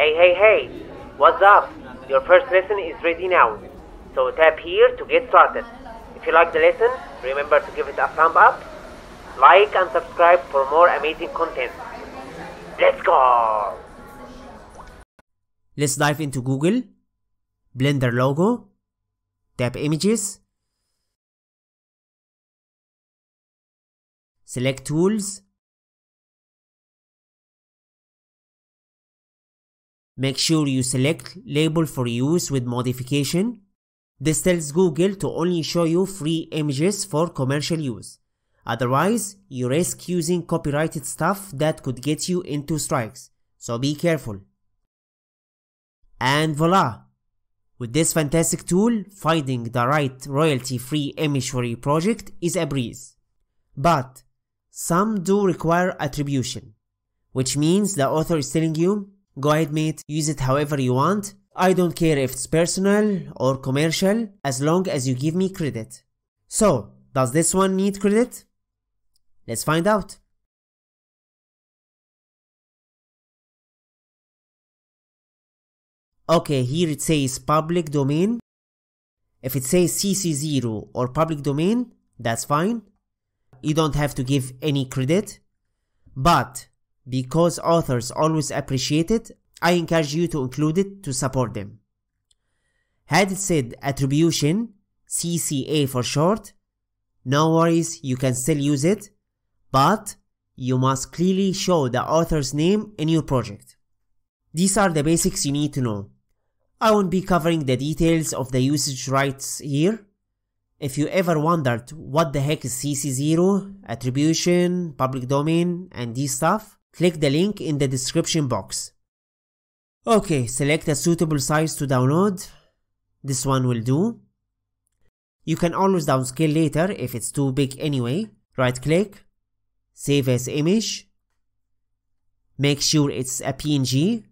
Hey, what's up? Your first lesson is ready now. So tap here to get started. If you like the lesson, remember to give it a thumb up, like and subscribe for more amazing content. Let's go! Let's dive into Google, Blender logo, tap images, select tools, make sure you select label for use with modification. This tells Google to only show you free images for commercial use. Otherwise, you risk using copyrighted stuff that could get you into strikes, so be careful. And voila! With this fantastic tool, finding the right royalty-free image for your project is a breeze. But some do require attribution, which means the author is telling you, go ahead mate, use it however you want. I don't care if it's personal or commercial, as long as you give me credit. So, does this one need credit? Let's find out. Okay, here it says public domain. If it says CC0 or public domain, that's fine. You don't have to give any credit. But because authors always appreciate it, I encourage you to include it to support them. Had it said attribution, CCA for short, no worries, you can still use it, but you must clearly show the author's name in your project. These are the basics you need to know. I won't be covering the details of the usage rights here. If you ever wondered what the heck is CC0, attribution, public domain, and this stuff, click the link in the description box. Okay, select a suitable size to download. This one will do. You can always downscale later if it's too big anyway. Right click, save as image. Make sure it's a PNG.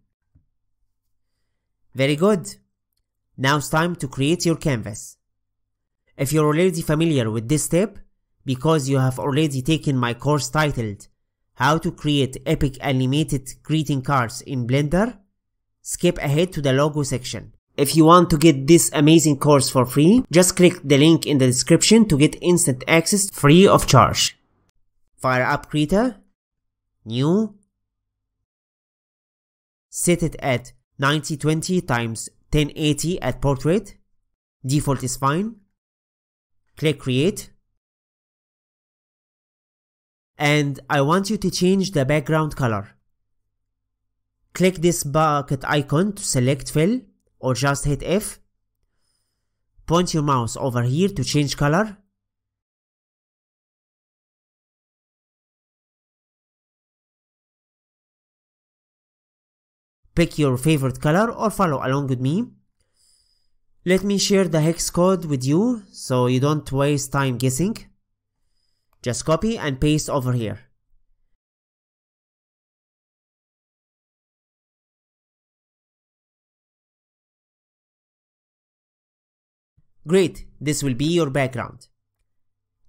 Very good. Now it's time to create your canvas. If you're already familiar with this step, because you have already taken my course titled How to Create Epic Animated Greeting Cards in Blender, skip ahead to the logo section. If you want to get this amazing course for free, just click the link in the description to get instant access free of charge. Fire up Krita, New, set it at 9020 x 1080 at portrait, default is fine. Click create. And I want you to change the background color. Click this bucket icon to select fill or just hit F. Point your mouse over here to change color. Pick your favorite color or follow along with me. Let me share the hex code with you so you don't waste time guessing. Just copy and paste over here. Great, this will be your background.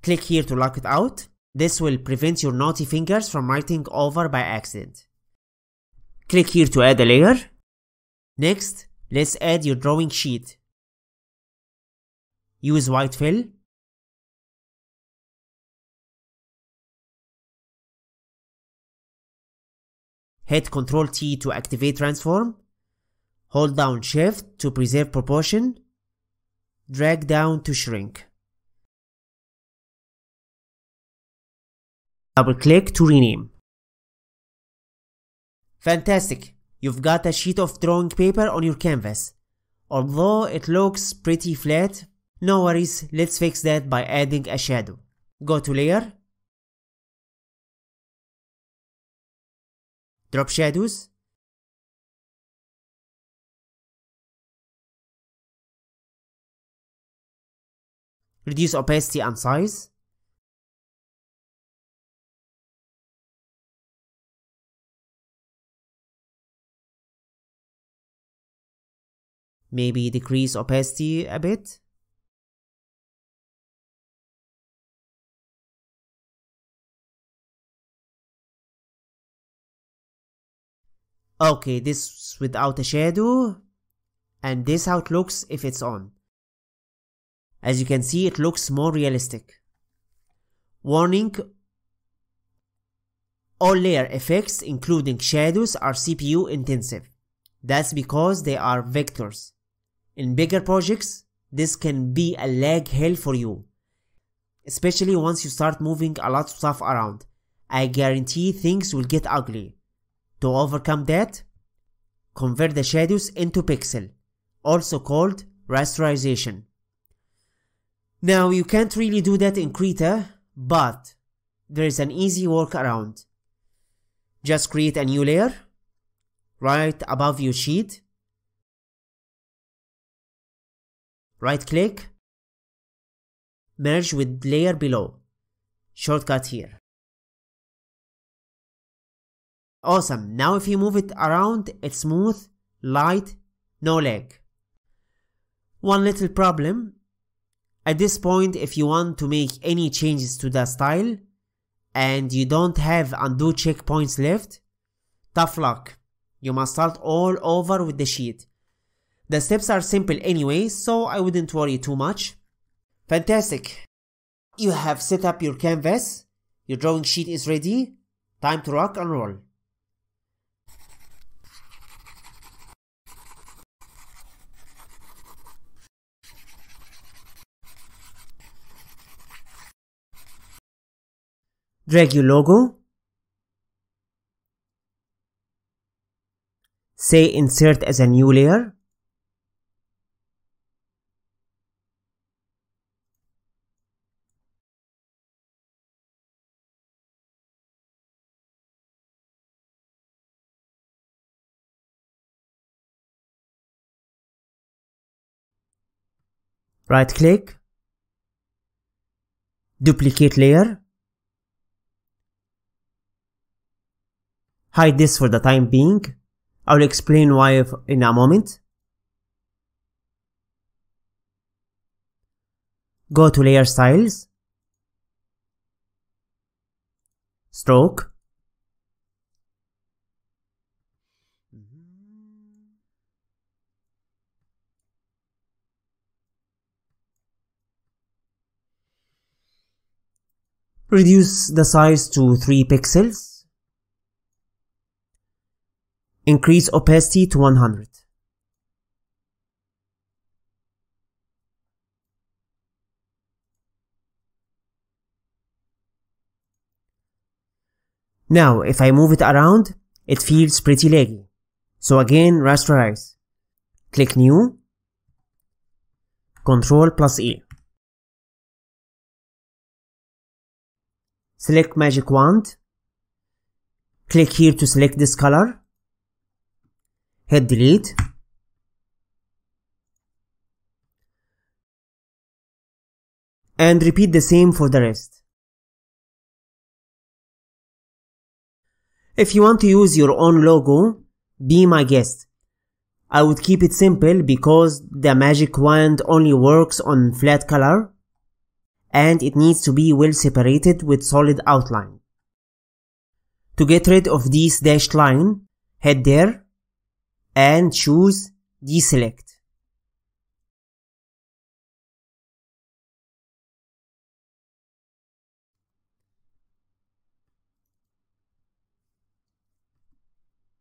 Click here to lock it out. This will prevent your naughty fingers from writing over by accident. Click here to add a layer. Next, let's add your drawing sheet. Use white fill. Hit Ctrl T to activate transform. Hold down Shift to preserve proportion. Drag down to shrink. Double click to rename. Fantastic! You've got a sheet of drawing paper on your canvas. Although it looks pretty flat, no worries, let's fix that by adding a shadow. Go to layer. Drop shadows. Reduce opacity and size. Maybe decrease opacity a bit. Okay, this without a shadow, and this how it looks if it's on. As you can see, it looks more realistic. Warning: all layer effects, including shadows, are CPU intensive. That's because they are vectors. In bigger projects, this can be a lag hell for you, especially once you start moving a lot of stuff around. I guarantee things will get ugly. To overcome that, convert the shadows into pixel, also called rasterization. Now you can't really do that in Krita, but there is an easy workaround. Just create a new layer right above your sheet. Right click, merge with layer below. Shortcut here. Awesome. Now if you move it around, it's smooth, light, no lag. One little problem. At this point, if you want to make any changes to the style and you don't have undo checkpoints left, tough luck. You must start all over with the sheet. The steps are simple anyway, so I wouldn't worry too much. Fantastic. You have set up your canvas. Your drawing sheet is ready. Time to rock and roll. Drag your logo. Say insert as a new layer. Right click. Duplicate layer. Hide this for the time being. I will explain why in a moment. Go to layer styles. Stroke. Reduce the size to 3 pixels. Increase opacity to 100. Now, if I move it around, it feels pretty laggy. So again, rasterize. Click New. Ctrl+E. Select Magic Wand. Click here to select this color. Hit Delete. And repeat the same for the rest. If you want to use your own logo, be my guest. I would keep it simple because the magic wand only works on flat color and it needs to be well separated with solid outline. To get rid of this dashed line, head there and choose Deselect.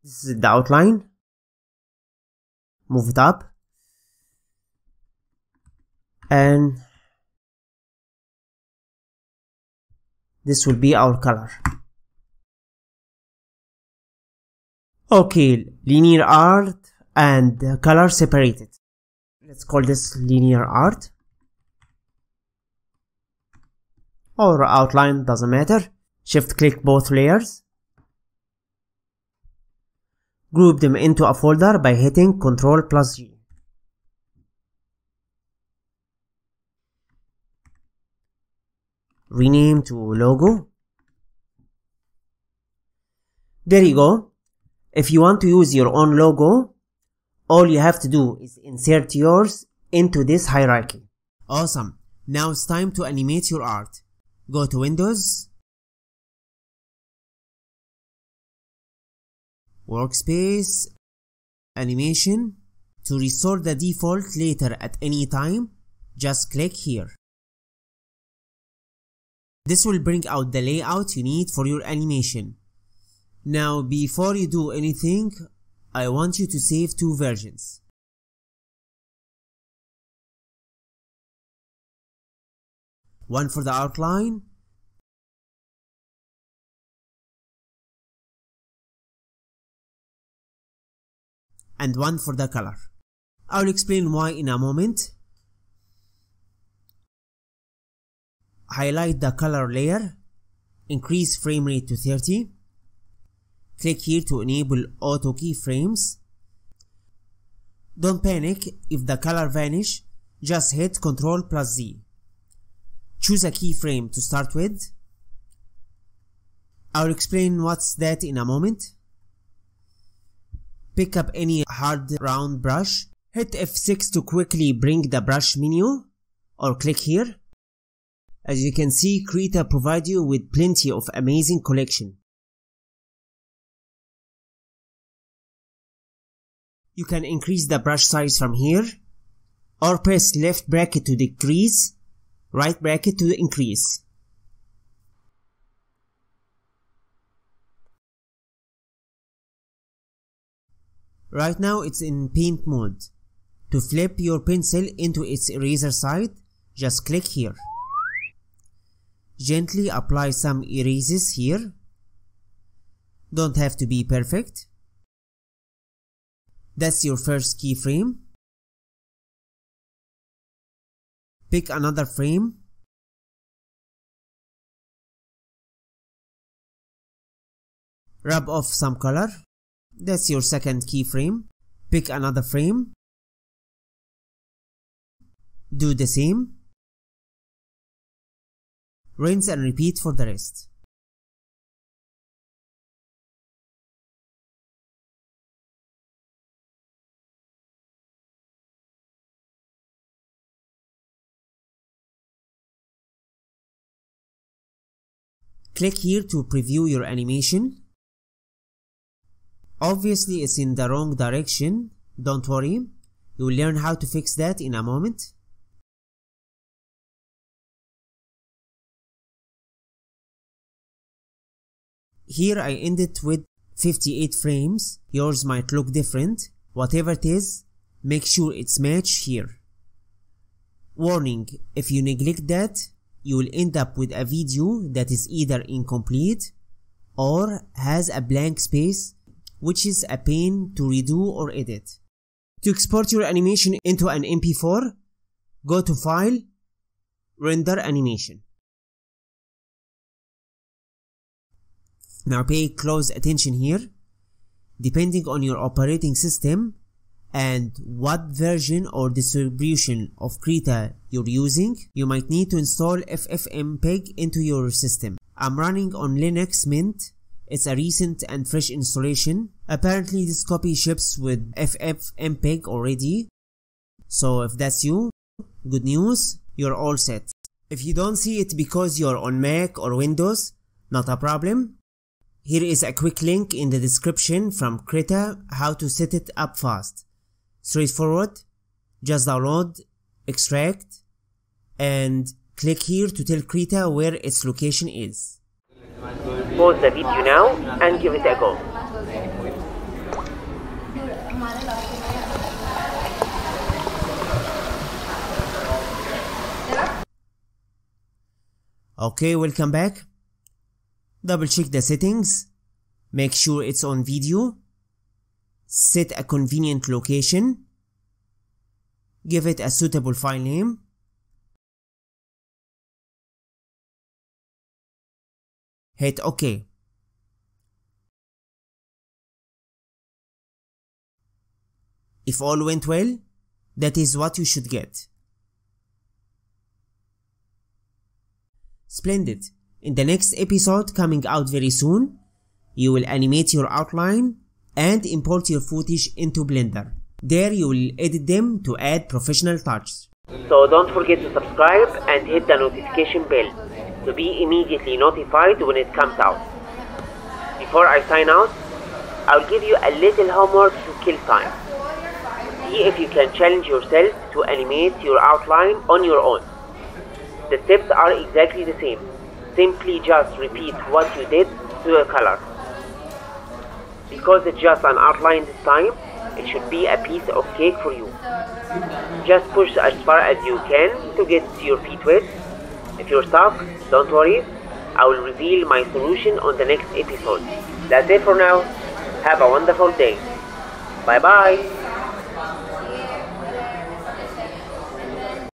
This is the outline. Move it up. And this will be our color. Okay, linear art and color separated. Let's call this linear art. Or outline, doesn't matter. Shift click both layers. Group them into a folder by hitting Ctrl+G. Rename to logo. There you go. If you want to use your own logo, all you have to do is insert yours into this hierarchy. Awesome. Now it's time to animate your art. Go to Windows. workspace, animation. To restore the default later at any time, just click here. This will bring out the layout you need for your animation. Now, before you do anything, I want you to save two versions. One for the outline and one for the color. I'll explain why in a moment. Highlight the color layer, increase frame rate to 30. Click here to enable auto keyframes. Don't panic if the color vanish, just hit Ctrl+Z. Choose a keyframe to start with. I'll explain what's that in a moment. Pick up any hard round brush. Hit F6 to quickly bring the brush menu, or click here. As you can see, Krita provides you with plenty of amazing collection. You can increase the brush size from here, or press left bracket to decrease, right bracket to increase. Right now it's in paint mode. To flip your pencil into its eraser side, just click here. Gently apply some erases here. Don't have to be perfect. That's your first keyframe. Pick another frame. Rub off some color. That's your second keyframe. Pick another frame. Do the same. Rinse and repeat for the rest. Click here to preview your animation. Obviously it's in the wrong direction. Don't worry, you will learn how to fix that in a moment. Here I ended with 58 frames. Yours might look different. Whatever it is, make sure it's matched here. Warning, if you neglect that, you will end up with a video that is either incomplete or has a blank space, which is a pain to redo or edit. To export your animation into an MP4, go to File, Render Animation. Now pay close attention here. Depending on your operating system and what version or distribution of Krita you're using, you might need to install FFmpeg into your system. I'm running on Linux Mint. It's a recent and fresh installation. Apparently this copy ships with FFmpeg already. So if that's you, good news, you're all set. If you don't see it because you're on Mac or Windows, not a problem. Here is a quick link in the description from Krita how to set it up fast. Straightforward, just download, extract, and click here to tell Krita where its location is. Pause the video now and give it a go. Okay, welcome back. Double check the settings, make sure it's on video, set a convenient location, give it a suitable file name, hit OK. If all went well, that is what you should get. Splendid. In the next episode coming out very soon, you will animate your outline and import your footage into Blender. There you will edit them to add professional touches. So don't forget to subscribe and hit the notification bell to be immediately notified when it comes out. Before I sign out, I'll give you a little homework to kill time. See if you can challenge yourself to animate your outline on your own. The steps are exactly the same. Simply just repeat what you did to the color. Because it's just an outline this time, it should be a piece of cake for you. Just push as far as you can to get your feet wet. If you're stuck, don't worry. I will reveal my solution on the next episode. That's it for now. Have a wonderful day. Bye bye.